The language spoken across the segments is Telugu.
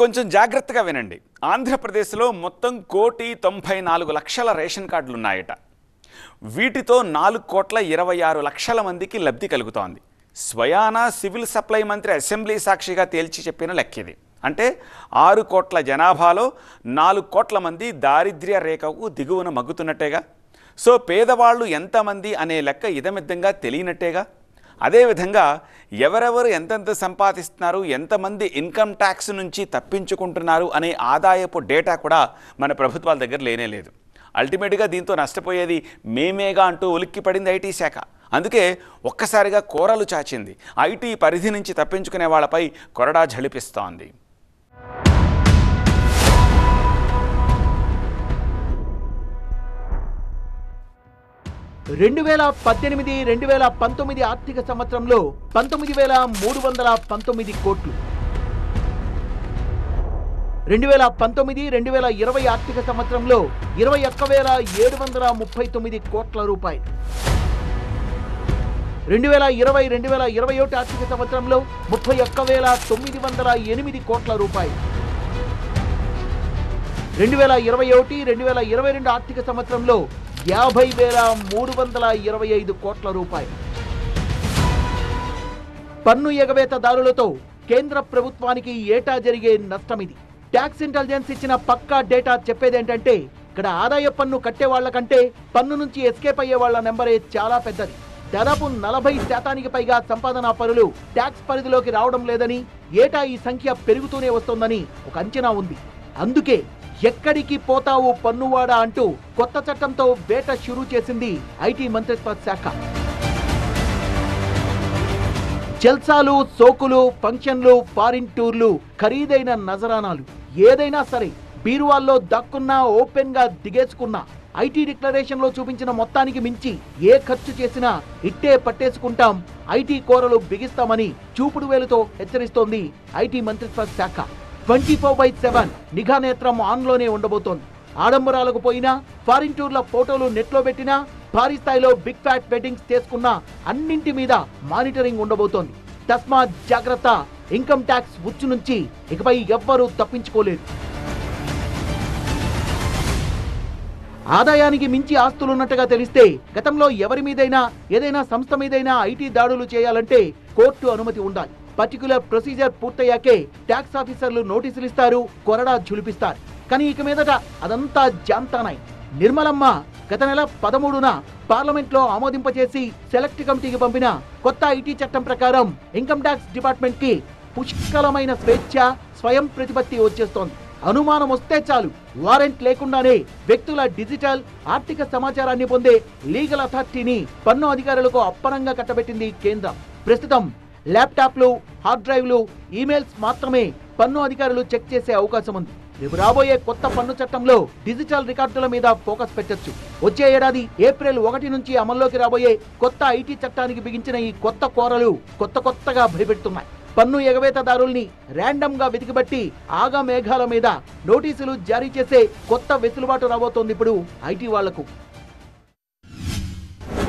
కొంచెం జాగ్రత్తగా వినండి. ఆంధ్రప్రదేశ్లో మొత్తం 1,94,00,000 రేషన్ కార్డులు ఉన్నాయట. వీటితో 4,26,00,000 మందికి లబ్ధి కలుగుతోంది. స్వయానా సివిల్ సప్లై మంత్రి అసెంబ్లీ సాక్షిగా తేల్చి చెప్పిన లెక్క ఇది. అంటే 6 కోట్ల జనాభాలో 4 కోట్ల మంది దారిద్ర్య రేఖకు దిగువన మగ్గుతున్నట్టేగా. సో పేదవాళ్ళు ఎంతమంది అనే లెక్క ఇదమిద్దంగా తెలియనట్టేగా. అదేవిధంగా ఎవరెవరు ఎంతెంత సంపాదిస్తున్నారు, ఎంతమంది ఇన్కమ్ ట్యాక్స్ నుంచి తప్పించుకుంటున్నారు అనే ఆదాయపు డేటా కూడా మన ప్రభుత్వాల దగ్గర లేనేలేదు. అల్టిమేట్గా దీంతో నష్టపోయేది మేమేగా అంటూ ఉలిక్కిపడింది ఐటీ శాఖ. అందుకే ఒక్కసారిగా కోరలు చాచింది. ఐటీ పరిధి నుంచి తప్పించుకునే వాళ్ళపై కొరడా ఝళిపిస్తోంది. 2018-2019 ఆర్థిక సంవత్సరంలో 19,319 కోట్లు, 2019-2020 ఆర్థిక సంవత్సరంలో 21,739 కోట్ల రూపాయలు, 2020-2021 ఆర్థిక సంవత్సరంలో 31,908 కోట్ల రూపాయలు, 2021-2022 ఆర్థిక సంవత్సరంలో 50,325 కోట్ల రూపాయలు. పన్ను ఎగవేతదారులతో కేంద్ర ప్రభుత్వానికి ఏటా జరిగే నష్టం ఇది. ట్యాక్స్ ఇంటెలిజెన్స్ ఇచ్చిన పక్కా డేటా చెప్పేదేంటంటే, ఇక్కడ ఆదాయ పన్ను కట్టే వాళ్ల కంటే పన్ను నుంచి ఎస్కేప్ అయ్యే వాళ్ల నెంబరే చాలా పెద్దది. దాదాపు 40% పైగా సంపాదనా పరులు ట్యాక్స్ పరిధిలోకి రావడం లేదని, ఏటా ఈ సంఖ్య పెరుగుతూనే వస్తోందని ఒక అంచనా ఉంది. అందుకే ఎక్కడికి పోతావు పన్నువాడా అంటూ కొత్త చట్టంతో వేట షురూ చేసింది ఐటీ మంత్రిత్వ శాఖ. జల్సాలు, సోకులు, ఫంక్షన్లు, ఫారిన్ టూర్లు, ఖరీదైన నజరానాలు, ఏదైనా సరే బీరువాల్లో దక్కున్నా, ఓపెన్ గా దిగేసుకున్నా, ఐటీ డిక్లరేషన్ లో చూపించిన మొత్తానికి మించి ఏ ఖర్చు చేసినా ఇట్టే పట్టేసుకుంటాం, ఐటీ కోరలు బిగిస్తామని చూపుడు వేలుతో హెచ్చరిస్తోంది ఐటీ మంత్రిత్వ శాఖ. 24/7 నిఘా నేత్రం ఆన్లోనే ఉండబోతోంది. ఆడంబరాలకు పోయినా, ఫారిన్ టూర్ల ఫోటోలు నెట్లో పెట్టినా, భారీ స్థాయిలో బిగ్ ఫ్యాట్ వెడ్డింగ్స్ చేసుకున్నా అన్నింటి మీద మానిటరింగ్ ఉండబోతోంది. తస్మాత్ జాగ్రత్త, ఇన్కమ్ ట్యాక్స్ ఉచ్చు నుంచి ఇకపై ఎవ్వరూ తప్పించుకోలేరు. ఆదాయానికి మించి ఆస్తులున్నట్టుగా తెలిస్తే గతంలో ఎవరి మీదైనా, ఏదైనా సంస్థ మీదైనా ఐటీ దాడులు చేయాలంటే కోర్టు అనుమతి ఉండాలి. పర్టికులర్ ప్రొసీజర్ పూర్తయ్యాకే ట్యాక్స్ ఆఫీసర్లు నోటీసులు ఇస్తారు, కొరడా ఝులిపిస్తారు. కానీ ఇక మీదట అదంతా జాంతానాయి. నిర్మలమ్మ గత నెల 13న పార్లమెంట్లో ఆమోదింపచేసి సెలెక్ట్ కమిటీకి పంపిన కొత్త ఐటీ చట్టం ప్రకారం ఇన్కమ్ ట్యాక్స్ డిపార్ట్మెంట్ కి పుష్కలమైన స్వేచ్ఛ, స్వయం ప్రతిపత్తి వచ్చేస్తోంది. అనుమానం వస్తే చాలు, వారెంట్ లేకుండానే వ్యక్తుల డిజిటల్ ఆర్థిక సమాచారాన్ని పొందే లీగల్ అథారిటీని పన్ను అధికారులకు అప్పనంగా కట్టబెట్టింది కేంద్రం. ప్రస్తుతం ల్యాప్టాప్లు, హార్డ్ డ్రైవ్లు, ఈమెయిల్స్ మాత్రమే పన్ను అధికారులు చెక్ చేసే అవకాశం ఉంది. రేపు రాబోయే కొత్త పన్ను చట్టంలో డిజిటల్ రికార్డుల మీద ఫోకస్ పెట్టొచ్చు. వచ్చే ఏడాది ఏప్రిల్ 1 నుంచి అమల్లోకి రాబోయే కొత్త ఐటీ చట్టానికి బిగించిన ఈ కొత్త కోరలు కొత్తగా భయపెడుతున్నాయి. పన్ను ఎగవేతదారుల్ని ర్యాండమ్ గా వెతికిబట్టి ఆగా మేఘాల మీద నోటీసులు జారీ చేసే కొత్త వెసులుబాటు రాబోతోంది ఇప్పుడు ఐటీ వాళ్లకు.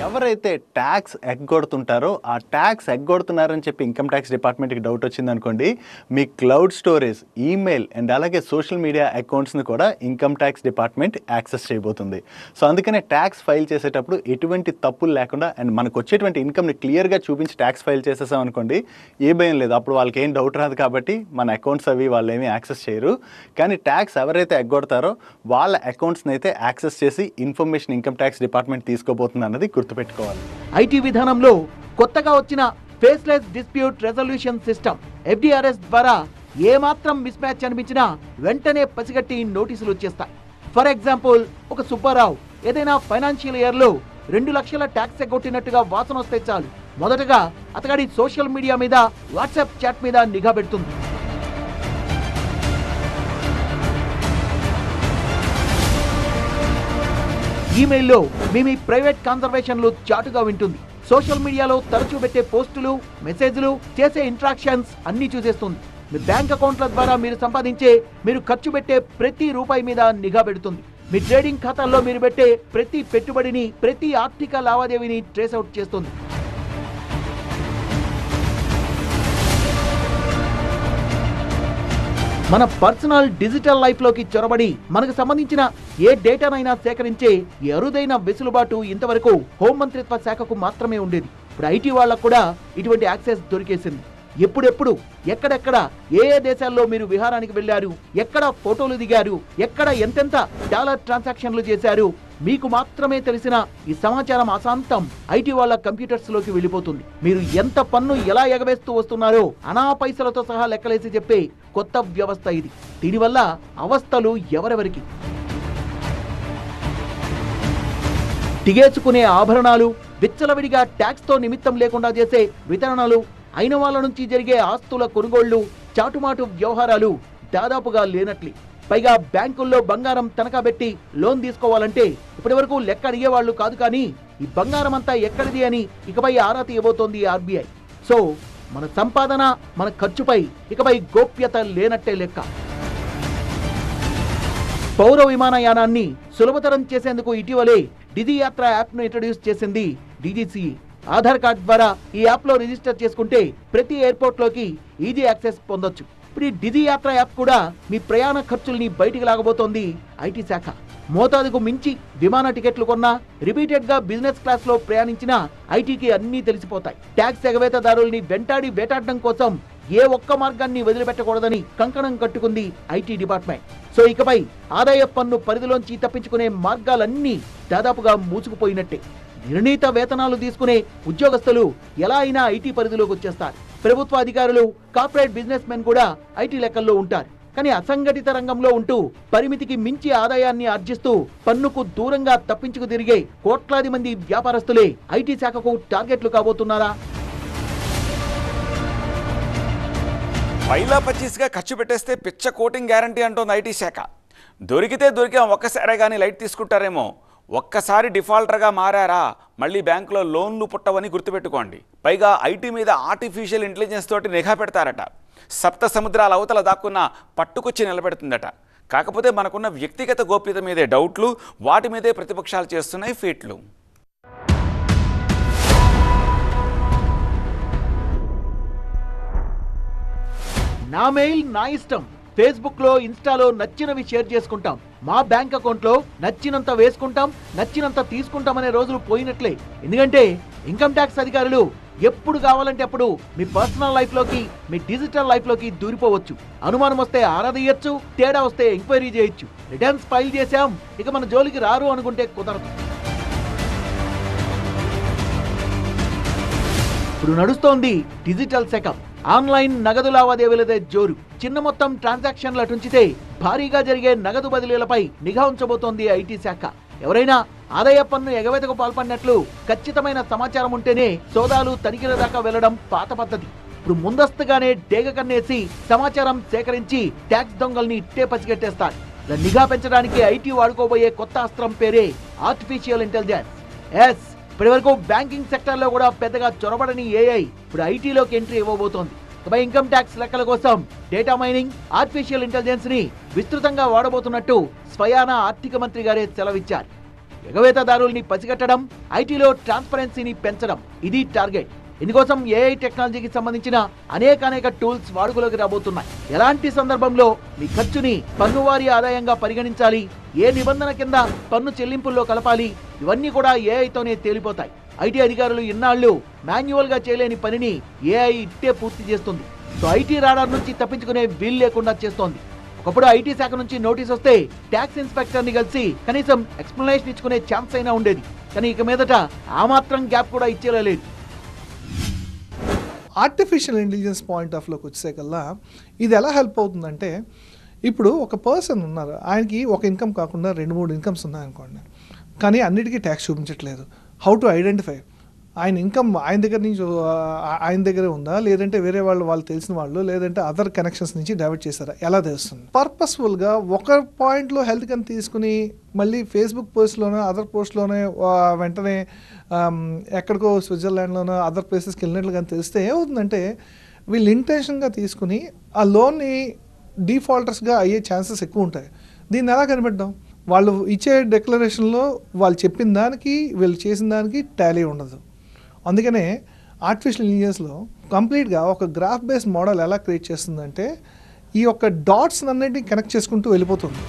ఎవరైతే ట్యాక్స్ ఎగ్గొడుతుంటారో, ఆ ట్యాక్స్ ఎగ్గొడుతున్నారని చెప్పి ఇన్కమ్ ట్యాక్స్ డిపార్ట్మెంట్కి డౌట్ వచ్చిందనుకోండి, మీ క్లౌడ్ స్టోరేజ్, ఈమెయిల్ అండ్ అలాగే సోషల్ మీడియా అకౌంట్స్ని కూడా ఇన్కమ్ ట్యాక్స్ డిపార్ట్మెంట్ యాక్సెస్ చేయబోతుంది. సో అందుకనే ట్యాక్స్ ఫైల్ చేసేటప్పుడు ఎటువంటి తప్పులు లేకుండా అండ్ మనకు వచ్చేటువంటి ఇన్కమ్ని క్లియర్గా చూపించి ట్యాక్స్ ఫైల్ చేసేసాం అనుకోండి, ఏ భయం లేదు. అప్పుడు వాళ్ళకి ఏం డౌట్ రాదు కాబట్టి మన అకౌంట్స్ అవి వాళ్ళు ఏమీ యాక్సెస్ చేయరు. కానీ ట్యాక్స్ ఎవరైతే ఎగ్గొడతారో వాళ్ళ అకౌంట్స్ని అయితే యాక్సెస్ చేసి ఇన్ఫర్మేషన్ ఇన్కమ్ ట్యాక్స్ డిపార్ట్మెంట్ తీసుకోబోతుంది అన్నది గుర్తుపెట్టుకోవాలి. ఐటీ విధానంలో కొత్తగా వచ్చిన faceless dispute resolution system FDRS ద్వారా ఏమాత్రం మిస్ మ్యాచ్ అనిపించినా వెంటనే పసిగట్టి నోటీసులు వచ్చేస్తాయి. ఫర్ ఎగ్జాంపుల్, ఒక సుబ్బారావు ఏదైనా ఫైనాన్షియల్ ఇయర్ లో 2 లక్షల ట్యాక్స్ ఎగ్గొట్టినట్టుగా వాసన వస్తే చాలు, మొదటగా అతగాడి సోషల్ మీడియా మీద, వాట్సాప్ చాట్ మీద నిఘా పెడుతుంది. ఈమెయిల్లో మీ ప్రైవేట్ కన్వర్సేషన్లు చాటుగా వింటుంది. సోషల్ మీడియాలో తరచూ పెట్టే పోస్టులు, మెసేజ్లు, చేసే ఇంట్రాక్షన్స్ అన్ని చూసేస్తుంది. మీ బ్యాంక్ అకౌంట్ల ద్వారా మీరు సంపాదించే, మీరు ఖర్చు పెట్టే ప్రతి రూపాయి మీద నిఘా పెడుతుంది. మీ ట్రేడింగ్ ఖాతాల్లో మీరు పెట్టే ప్రతి పెట్టుబడిని, ప్రతి ఆర్థిక లావాదేవీని ట్రేస్ అవుట్ చేస్తుంది. మన పర్సనల్ డిజిటల్ లైఫ్ లోకి చొరబడి మనకు సంబంధించిన ఏ డేటానైనా సేకరించే ఈ అరుదైన వెసులుబాటు ఇంతవరకు హోంమంత్రిత్వ శాఖకు మాత్రమే ఉండేది. ఇప్పుడు ఐటీ వాళ్ళకు కూడా ఇటువంటి యాక్సెస్ దొరికేసింది. ఎప్పుడెప్పుడు ఎక్కడెక్కడ ఏ దేశాల్లో మీరు విహారానికి వెళ్లారు, ఎక్కడ ఫోటోలు దిగారు, ఎక్కడ ఎంతెంత డాలర్ ట్రాన్సాక్షన్లు చేశారు, మీకు మాత్రమే తెలిసిన ఈ సమాచారం అశాంతం ఐటీ వాళ్ళ కంప్యూటర్స్ లోకి వెళ్ళిపోతుంది. మీరు ఎంత పన్ను ఎలా ఎగవేస్తూ వస్తున్నారో అనా పైసలతో సహా లెక్కలేసి చెప్పే కొత్త వ్యవస్థ ఇది. దీనివల్ల అవస్థలు ఎవరెవరికి. టిగేసుకునే ఆభరణాలు, విచ్చలవిడిగా ట్యాక్స్ తో నిమిత్తం లేకుండా చేసే వితరణలు, అయిన వాళ్ళ నుంచి జరిగే ఆస్తుల కొనుగోళ్లు, చాటుమాటు వ్యవహారాలు దాదాపుగా లేనట్లే. పైగా బ్యాంకుల్లో బంగారం తనఖా పెట్టి లోన్ తీసుకోవాలంటే ఇప్పటి వరకు లెక్క అడిగేవాళ్లు కాదు. కానీ ఈ బంగారం అంతా ఎక్కడిది అని ఇకపై ఆరా తీయబోతోంది ఆర్బీఐ. సో మన సంపాదన, మన ఖర్చుపై ఇకపై గోప్యత లేనట్టే లెక్క. పౌర విమానయానాన్ని సులభతరం చేసేందుకు ఇటీవలే డిజి యాత్ర యాప్ ను ఇంట్రడ్యూస్ చేసింది డీజీసీఏ. ఆధార్ కార్డ్ ద్వారా ఈ యాప్ లో రిజిస్టర్ చేసుకుంటే ప్రతి ఎయిర్పోర్ట్ లోకి ఈజీ యాక్సెస్ పొందొచ్చు. ఇప్పుడు ఈ డిజి యాత్ర యాప్ కూడా మీ ప్రయాణ ఖర్చుల్ని బయటికి లాగబోతోంది ఐటీ శాఖ. మోతాదుకు మించి విమాన టికెట్లు కొన్నా, రిపీటెడ్ గా బిజినెస్ క్లాస్ లో ప్రయాణించినా ఐటీకి అన్నీ తెలిసిపోతాయి. ట్యాక్స్ ఎగవేతదారుల్ని వెంటాడి వేటాడడం కోసం ఏ ఒక్క మార్గాన్ని వదిలిపెట్టకూడదని కంకణం కట్టుకుంది ఐటీ డిపార్ట్మెంట్. సో ఇకపై ఆదాయ పన్ను పరిధిలోంచి తప్పించుకునే మార్గాలన్నీ దాదాపుగా మూసుకుపోయినట్టే. నిర్ణీత వేతనాలు తీసుకునే ఉద్యోగస్తులు ఎలా అయినా ఐటీ పరిధిలోకి వచ్చేస్తారు. ప్రభుత్వ అధికారులు, కార్పొరేట్ బిజినెస్ మెన్ కూడా ఐటీ లెక్కల్లో ఉంటారు. కానీ అసంఘటిత రంగంలో ఉంటూ పరిమితికి మించి ఆదాయాన్ని ఆర్జిస్తూ పన్నుకు దూరంగా తప్పించుకు తిరిగే కోట్లాది మంది వ్యాపారస్తులే ఐటీ శాఖకు టార్గెట్లు కాబోతున్నారా? పైలా 25గా ఖర్చు పెట్టేస్తే పిచ్చ కోటింగ్ గ్యారంటీ అంటోంది ఐటీ శాఖ. దొరికితే దొరికిన ఒక్కసారే కానీ లైట్ తీసుకుంటారేమో. ఒక్కసారి డిఫాల్టర్గా మారారా మళ్ళీ బ్యాంకులో లోన్లు పుట్టవని గుర్తుపెట్టుకోండి. పైగా ఐటీ మీద ఆర్టిఫిషియల్ ఇంటెలిజెన్స్ తోటి నిఘా పెడతారట. సప్త సముద్రాల అవతల దాక్కున్న పట్టుకొచ్చి నిలబెడుతుందట. కాకపోతే మనకున్న వ్యక్తిగత గోప్యత మీదే డౌట్లు, వాటి మీదే ప్రతిపక్షాలు చేస్తున్నాయి ఫీట్లు. నా మెయిల్ నా ఇష్టం. ఫేస్బుక్ లో, ఇన్స్టాలో నచ్చినవి షేర్ చేసుకుంటాం. మా బ్యాంక్ అకౌంట్ లో నచ్చినంత వేసుకుంటాం, నచ్చినంత తీసుకుంటామనే రోజులు పోయినట్లే. ఎందుకంటే ఇన్కమ్ ట్యాక్స్ అధికారులు ఎప్పుడు కావాలంటే అప్పుడు మీ పర్సనల్ లైఫ్ లోకి, మీ డిజిటల్ లైఫ్ లోకి దూరిపోవచ్చు. అనుమానం వస్తే ఆరాధియచ్చు, తేడా వస్తే ఎంక్వైరీ చేయొచ్చు. రిటర్న్స్ ఫైల్ చేశాం, ఇక మన జోలికి రారు అనుకుంటే కుదరదు. ఇప్పుడు నడుస్తోంది డిజిటల్ సెకప్. ఆన్లైన్ నగదు లావాదేవీలదే జోరు. చిన్న మొత్తం ట్రాన్సాక్షన్ల టుంచితే భారీగా జరిగే నగదు బదిలీలపై నిఘా ఉంచబోతోంది ఐటీ శాఖ. ఎవరైనా ఆదాయ పన్ను ఎగవేతకు పాల్పడినట్లు ఖచ్చితమైన సమాచారం ఉంటేనే సోదాలు, తనిఖీల దాకా వెళ్లడం పాత పద్ధతి. ఇప్పుడు ముందస్తుగానే డేగ కన్నేసి సమాచారం సేకరించి ట్యాక్స్ దొంగల్ని ఇట్టే పసిగట్టేస్తారు. ఇలా నిఘా పెంచడానికి ఐటీ వాడుకోబోయే కొత్త అస్త్రం పేరే ఆర్టిఫిషియల్ ఇంటెలిజెన్స్. ఎస్, ఇప్పటి వరకు బ్యాంకింగ్ సెక్టర్ లో కూడా పెద్దగా చొరబడని ఏఐ ఇప్పుడు ఐటీలోకి ఎంట్రీ ఇవ్వబోతోంది. ఇన్కమ్ ట్యాక్స్ లెక్కల కోసం డేటా మైనింగ్, ఆర్టిఫిషియల్ ఇంటెలిజెన్స్ ని విస్తృతంగా వాడబోతున్నట్టు స్వయాన ఆర్థిక మంత్రి గారే సెలవిచ్చారు. ఎగవేతదారుల్ని పసిగట్టడం, ఐటీలో ట్రాన్స్పరెన్సీని పెంచడం, ఇది టార్గెట్. ఇందుకోసం ఏఐ టెక్నాలజీకి సంబంధించిన అనేక టూల్స్ వాడుకలోకి రాబోతున్నాయి. ఎలాంటి సందర్భంలో మీ ఖర్చుని పన్నువారి ఆదాయంగా పరిగణించాలి, ఏ నిబంధన కింద పన్ను చెల్లింపుల్లో కలపాలి, ఇవన్నీ కూడా ఏఐతోనే తేలిపోతాయి. ఐటీ అధికారులు ఇన్నాళ్లు మాన్యువల్ గా చేయలేని పనిని ఏఐ ఇట్టే పూర్తి చేస్తుంది. సో ఐటీ రాడార్ నుంచి తప్పించుకునే వీలు లేకుండా చేస్తోంది. ఒకప్పుడు ఐటీ శాఖ నుంచి నోటీస్ వస్తే ట్యాక్స్ ఇన్స్పెక్టర్ ని కలిసి కనీసం ఎక్స్ప్లెనేషన్ ఇచ్చుకునే ఛాన్స్ అయినా ఉండేది. కానీ ఇక మీదట ఆ మాత్రం గ్యాప్ కూడా ఇచ్చేలా లేదు. ఆర్టిఫిషియల్ ఇంటెలిజెన్స్ పాయింట్ ఆఫ్ లోకి వచ్చేకల్లా ఇది ఎలా హెల్ప్ అవుతుందంటే, ఇప్పుడు ఒక పర్సన్ ఉన్నారు, ఆయనకి ఒక ఇన్కమ్ కాకుండా 2-3 ఇన్కమ్స్ ఉన్నాయనుకోండి, కానీ అన్నిటికీ ట్యాక్స్ చూపించట్లేదు. హౌ టు ఐడెంటిఫై ఆయన ఇన్కమ్ ఆయన దగ్గర నుంచి ఆయన దగ్గరే ఉందా, లేదంటే వేరే వాళ్ళు తెలిసిన వాళ్ళు, లేదంటే అదర్ కనెక్షన్స్ నుంచి డైవర్ట్ చేశారా, ఎలా తెలుస్తుంది? పర్పస్ఫుల్గా ఒక పాయింట్లో హెల్త్ కని తీసుకుని మళ్ళీ ఫేస్బుక్ పోస్ట్లోనో అదర్ పోస్ట్లోనే వెంటనే ఎక్కడికో స్విట్జర్లాండ్లోనో అదర్ ప్లేసెస్కి వెళ్ళినట్లు కానీ తెలిస్తే ఏమవుతుందంటే, వీళ్ళు ఇంటెన్షన్గా తీసుకుని ఆ లోన్ని డిఫాల్టర్స్గా అయ్యే ఛాన్సెస్ ఎక్కువ ఉంటాయి. దీన్ని ఎలా కనిపెట్టాం? వాళ్ళు ఇచ్చే డిక్లరేషన్లో వాళ్ళు చెప్పిన దానికి వీళ్ళు చేసిన దానికి టాలీ ఉండదు. అందుకనే ఆర్టిఫిషియల్ ఇంటెలిజెన్స్లో కంప్లీట్గా ఒక గ్రాఫ్ బేస్డ్ మోడల్ ఎలా క్రియేట్ చేస్తుందంటే, ఈ యొక్క డాట్స్ అన్నింటినీ కనెక్ట్ చేసుకుంటూ వెళ్ళిపోతుంది.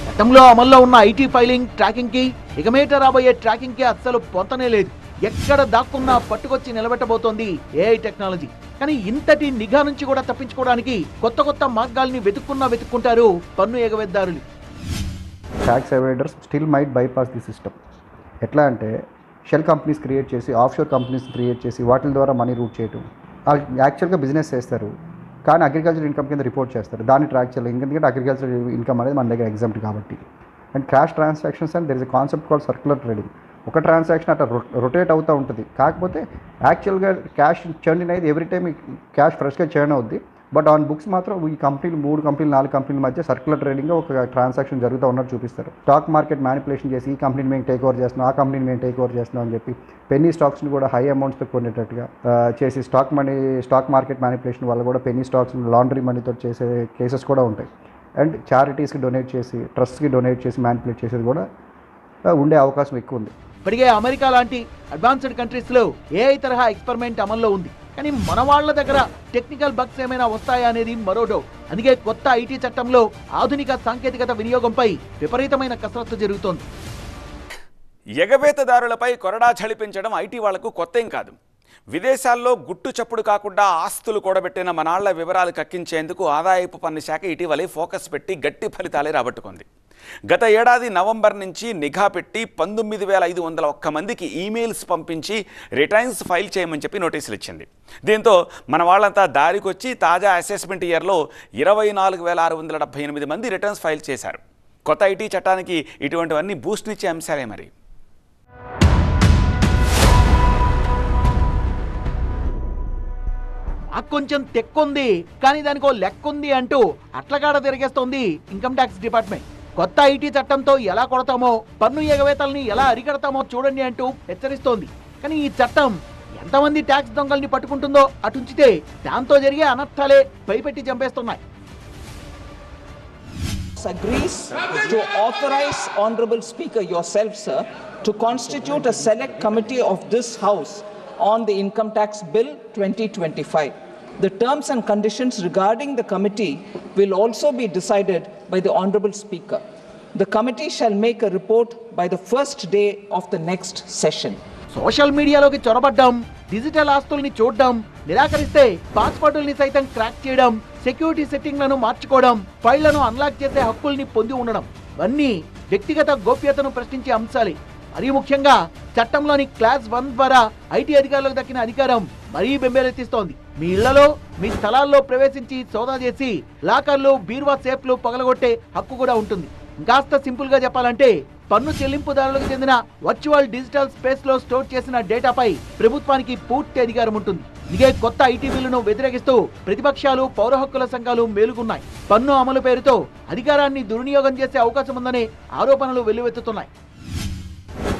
గతంలో అమల్లో ఉన్న ఐటీ ఫైలింగ్ ట్రాకింగ్ కి ఇక మీట రాబోయే ట్రాకింగ్ కి అస్సలు పొంతనే లేదు. ఎక్కడ దాక్కున్నా పట్టుకొచ్చి నిలబెట్టబోతోంది ఏఐ టెక్నాలజీ. కానీ ఇంతటి నిఘా నుంచి కూడా తప్పించుకోవడానికి కొత్త కొత్త మార్గాల్ని వెతుక్కుంటారు పన్ను ఎగవేద్దారులు. Tax avoiders still might bypass the system. ఎట్లా అంటే షెల్ కంపెనీస్ క్రియేట్ చేసి, ఆఫ్షోర్ కంపెనీస్ క్రియేట్ చేసి వాటి ద్వారా మనీ రూట్ చేయటం. వాళ్ళు యాక్చువల్గా బిజినెస్ చేస్తారు కానీ అగ్రికల్చర్ ఇన్కమ్ కింద రిపోర్ట్ చేస్తారు, దాన్ని ట్రాక్ చేయాలి. ఎందుకంటే అగ్రికల్చర్ ఇన్కమ్ అనేది మన దగ్గర ఎగ్జామ్ట్ కాబట్టి. And cash transactions and there is a concept called circular trading. ఒక ట్రాన్సాక్షన్ అట్లా రొటేట్ అవుతూ ఉంటుంది. కాకపోతే యాక్చువల్గా క్యాష్ చర్న్ అనేది ఎవ్రీ టైం క్యాష్ ఫ్రెష్గా చర్న్ అవుద్ది. బట్ ఆన్ బుక్స్ మాత్రం ఈ కంపెనీలు 3 కంపెనీలు 4 కంపెనీల మధ్య సర్క్యులర్ ట్రేడింగ్గా ఒక ట్రాన్సాక్షన్ జరుగుతూ ఉన్నట్టు చూపిస్తారు. స్టాక్ మార్కెట్ మ్యానిపులేషన్ చేసి ఈ కంపెనీని మేము టేక్ ఓవర్ చేస్తున్నాం, ఆ కంపెనీని మేము టేక్ ఓవర్ చేస్తున్నాం అని చెప్పి పెన్నీ స్టాక్స్ని కూడా హై అమౌంట్స్తో కొనేటట్టుగా చేసి స్టాక్ మార్కెట్ మ్యానిపులేషన్ వల్ల కూడా పెన్నీ స్టాక్స్ లాండ్రీ మనీతో చేసే కేసెస్ కూడా ఉంటాయి. అండ్ చారిటీస్కి డొనేట్ చేసి, ట్రస్ట్కి డొనేట్ చేసి మ్యానిపులేట్ చేసేది కూడా ఉండే అవకాశం ఎక్కువ ఉంది. ఇప్పటికే అమెరికా లాంటి అడ్వాన్స్డ్ కంట్రీస్లో ఏఐ తరహా ఎక్స్పెరిమెంట్ అమల్లో ఉంది. కానీ మన వాళ్ళ దగ్గర టెక్నికల్ బగ్స్ ఏమైనా వస్తాయా అనేది మరో డౌట్. అందుకే కొత్త ఐటీ చట్టంలో ఆధునిక సాంకేతికత వినియోగంపై విపరీతమైన కసరత్తు జరుగుతోంది. ఎగవేతదారులపై కొరడా చలిపించడం ఐటీ వాళ్లకు కొత్తేం కాదు. విదేశాల్లో గుట్టు చప్పుడు కాకుండా ఆస్తులు కూడబెట్టిన మనాళ్ల వివరాలు కక్కించేందుకు ఆదాయపు పన్ను శాఖ ఇటీవలే ఫోకస్ పెట్టి గట్టి ఫలితాలే రాబట్టుకుంది. గత ఏడాది నవంబర్ నుంచి నిఘా పెట్టి 19,501 మందికి ఈమెయిల్స్ పంపించి రిటర్న్స్ ఫైల్ చేయమని చెప్పి నోటీసులు ఇచ్చింది. దీంతో మన వాళ్ళంతా దారికొచ్చి తాజా అసెస్మెంట్ ఇయర్లో 24,678 మంది రిటర్న్స్ ఫైల్ చేశారు. కొత్త ఐటీ చట్టానికి ఇటువంటివన్నీ బూస్ట్నిచ్చే అంశాలే మరి. కొంచెం తెక్కుంది కానీ దానికో లెక్కుంది అంటూ అట్లగాడ తిరిగేస్తోంది ఇన్కమ్ ట్యాక్స్ డిపార్ట్మెంట్. కొత్త ఐటీ చట్టంతో ఎలా కొడతామో, పన్ను ఎగవేతల్ని ఎలా అరికడతామో చూడండి అంటూ హెచ్చరిస్తోంది. కానీ ఈ చట్టం ఎంతమంది ట్యాక్స్ దొంగల్ని పట్టుకుంటుందో అటుంచితే దాంతో జరిగే అనర్థాలే భయపెట్టి చంపేస్తున్నాయి. Agrees to authorize Honorable Speaker yourself, sir, to constitute a select committee of this House on the Income Tax Bill 2025. The terms and conditions regarding the committee will also be decided by the Honorable Speaker. The committee shall make a report by the first day of the next session. Social మీడియాలోకి చొరబడ్డం, డిజిటల్ ఆస్తుల్ని చూడడం, నిరాకరిస్తే పాస్వర్డుల్ని సైతం క్రాక్ చేయడం, సెక్యూరిటీ సెట్టింగ్లను మార్చుకోవడం, ఫైళ్లను అన్లాక్ చేసే హక్కుల్ని పొంది ఉండడం ఇవన్నీ వ్యక్తిగత గోప్యతను ప్రశ్నించే అంశాలే. మరీ ముఖ్యంగా చట్టంలోని క్లాస్ 1 ద్వారా ఐటీ అధికారులకు దక్కిన అధికారం మరీ బెంబేలెత్తిస్తోంది. మీ ఇళ్లలో, మీ స్థలాల్లో ప్రవేశించి సోదా చేసి లాకర్లు, బీరువా సేఫ్లు పగలగొట్టే హక్కు కూడా ఉంటుంది. ఇంకాస్త సింపుల్ గా చెప్పాలంటే పన్ను చెల్లింపుదారులకు చెందిన వర్చువల్ డిజిటల్ స్పేస్ లో స్టోర్ చేసిన డేటాపై ప్రభుత్వానికి పూర్తి అధికారం ఉంటుంది. ఇదే కొత్త ఐటీ బిల్లును వ్యతిరేకిస్తూ ప్రతిపక్షాలు, పౌర హక్కుల సంఘాలు మేలుకున్నాయి. పన్ను అమలు పేరుతో అధికారాన్ని దుర్వినియోగం చేసే అవకాశం ఉందనే ఆరోపణలు వెల్లువెత్తుతున్నాయి.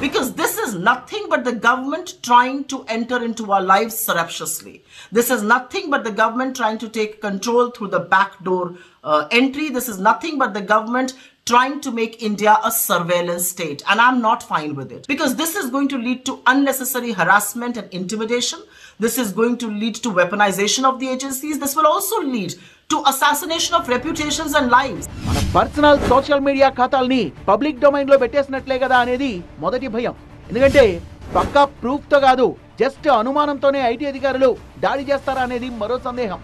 Because this is nothing but the government trying to enter into our lives surreptitiously. This is nothing but the government trying to take control through the back door entry. This is nothing but the government trying to make India a surveillance state. And I'm not fine with it. Because this is going to lead to unnecessary harassment and intimidation. This is going to lead to weaponization of the agencies. This will also lead to assassination of reputations and lives. మన పర్సనల్ సోషల్ మీడియా ఖాతాల్ని పబ్లిక్ డొమైన్ లో పెట్టేసినట్లే కదా అనేది మొదటి భయం. ఎందుకంటే పక్కా ప్రూఫ్ తో కాదు, జస్ట్ అనుమానంతోనే ఐటీ అధికారులు దాడి చేస్తారా అనేది మరో సందేహం.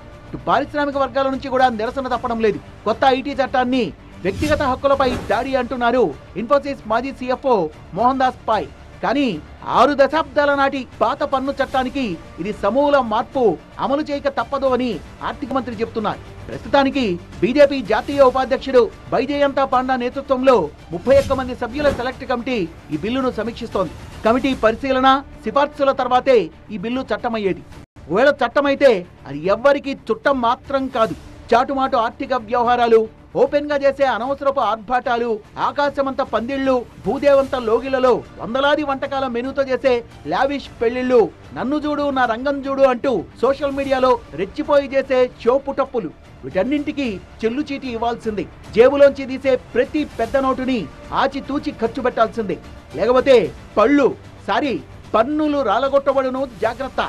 పారిశ్రామిక వర్గాల నుంచి కూడా నిరసన తప్పడం లేదు. కొత్త ఐటీ చట్టాన్ని వ్యక్తిగత హక్కులపై దాడి అంటున్నారు ఇన్ఫోసిస్ మాజీ సిఎఫ్ఓ మోహన్ దాస్ పాయ్. కానీ 6 దశాబ్దాల నాటి పాత పన్ను చట్టానికి ఇది సమూల మార్పు అమలు చేయక తప్పదు అని ఆర్థిక మంత్రి చెప్తున్నారు. ప్రస్తుతానికి బీజేపీ జాతీయ ఉపాధ్యక్షుడు బైజయంతా పాండా నేతృత్వంలో 31 మంది సభ్యుల సెలెక్ట్ కమిటీ ఈ బిల్లును సమీక్షిస్తోంది. కమిటీ పరిశీలన, సిఫార్సుల తర్వాతే ఈ బిల్లు చట్టమయ్యేది. ఒకవేళ చట్టమైతే అది ఎవ్వరికీ చుట్టం మాత్రం కాదు. చాటుమాటు ఆర్థిక వ్యవహారాలు, ఓపెన్ గా చేసే అనవసరపు ఆర్భాటాలు, ఆకాశమంత పందిళ్లు, భూదేవంత లోగిలలో వందలాది వంటకాల మెనూతో చేసే లావిష్ పెళ్లిళ్లు, నన్ను చూడు నా రంగం చూడు అంటూ సోషల్ మీడియాలో రెచ్చిపోయి చేసే షో పుటప్పులు, వీటన్నింటికి చెల్లుచీటి ఇవ్వాల్సిందే. జేబులోంచి తీసే ప్రతి పెద్ద నోటుని ఆచితూచి ఖర్చు పెట్టాల్సిందే. లేకపోతే పన్నులు రాలగొట్టబడును, జాగ్రత్త.